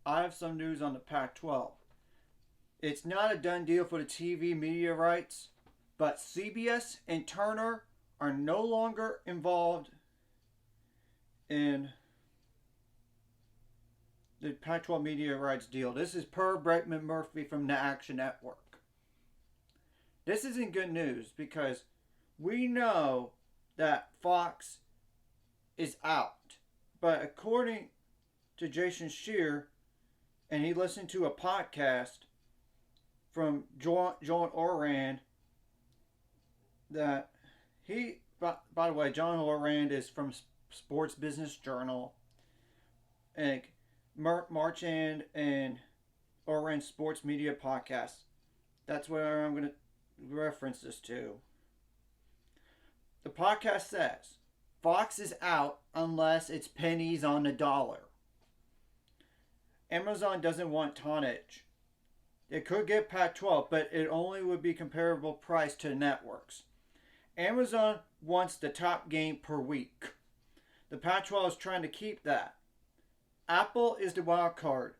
I have some news on the Pac-12. It's not a done deal for the TV media rights, but CBS and Turner are no longer involved in the Pac-12 media rights deal. This is per Brett McMurphy from the Action Network. This isn't good news because we know that Fox is out. But according to Jason Scheer, and he listened to a podcast from John Ourand, that he, by the way, John Ourand is from Sports Business Journal, and Marchand and Ourand Sports Media Podcast. That's where I'm going to reference this to. The podcast says, Fox is out unless it's pennies on the dollar. Amazon doesn't want tonnage. It could get Pac-12, but it only would be comparable price to the networks. Amazon wants the top game per week. The Pac-12 is trying to keep that. Apple is the wild card,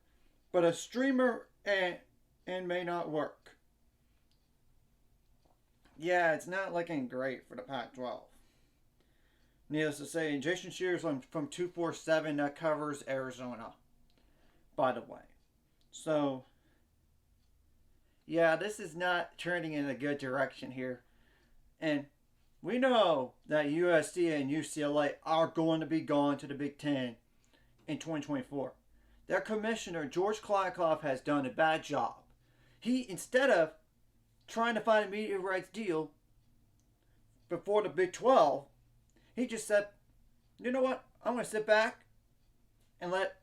but a streamer and may not work. Yeah, it's not looking great for the Pac-12. Needless to say, and Jason Shears from 247 that covers Arizona, by the way. So, yeah, this is not trending in a good direction here. And we know that USC and UCLA are going to be going to the Big Ten in 2024. Their commissioner, George Kliavkoff, has done a bad job. He, instead of trying to find a media rights deal before the Big 12, he just said, you know what, I'm going to sit back and let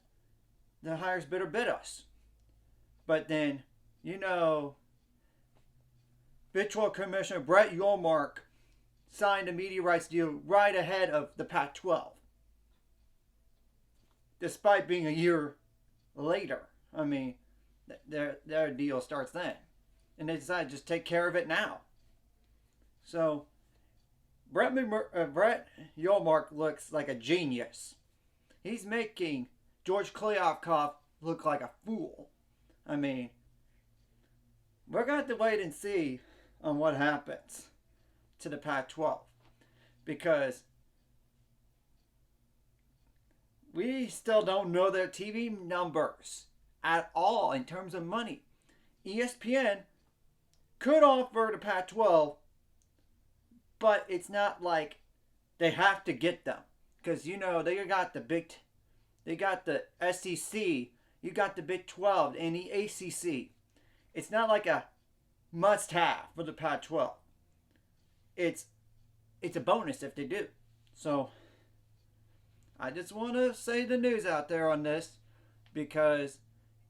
the highest bidder bid us. But then, you know, Big 12 Commissioner Brett Yormark signed a media rights deal right ahead of the Pac-12. Despite being a year later. I mean, their deal starts then. And they decided to just take care of it now. So, Brett Yormark looks like a genius. He's making George Kliavkoff look like a fool. I mean, we're going to have to wait and see on what happens to the Pac-12. Because we still don't know their TV numbers at all in terms of money. ESPN could offer the Pac-12, but it's not like they have to get them. Because, you know, they got the SEC, you got the Big 12, and the ACC. It's not like a must-have for the Pac-12. It's a bonus if they do. So, I just want to say the news out there on this, because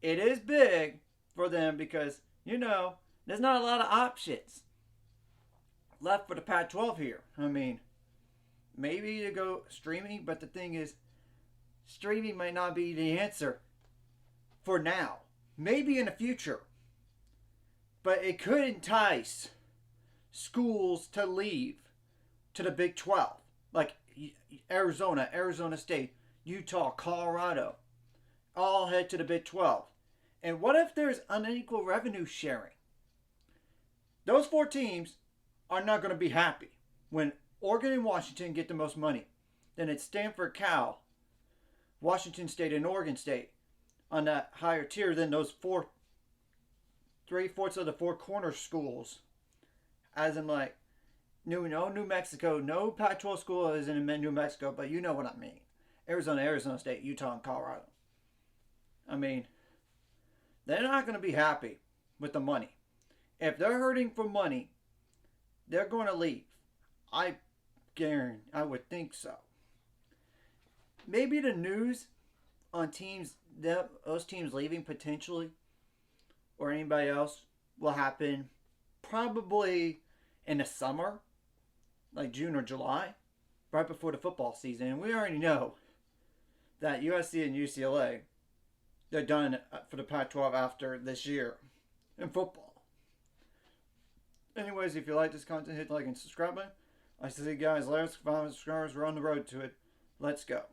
it is big for them, because, you know, there's not a lot of options left for the Pac-12 here. I mean, maybe to go streaming, but the thing is, streaming might not be the answer for now. Maybe in the future. But it could entice schools to leave to the Big 12. Like Arizona State, Utah, Colorado. All head to the Big 12. And what if there's unequal revenue sharing? Those four teams are not going to be happy when Oregon and Washington get the most money. Then it's Stanford, Cal, Washington State, and Oregon State on that higher tier than those 3/4 of the four corner schools. As in, like, New Mexico, no Pac-12 school is in New Mexico, but you know what I mean. Arizona State, Utah, and Colorado. I mean, they're not going to be happy with the money. If they're hurting for money, they're going to leave. I would think so. Maybe the news on teams, those teams leaving potentially, or anybody else, will happen probably in the summer, like June or July, right before the football season. And we already know that USC and UCLA, they're done for the Pac-12 after this year in football. Anyways, if you like this content, hit like and subscribe button. I see you guys later. 5 subscribers. We're on the road to it. Let's go.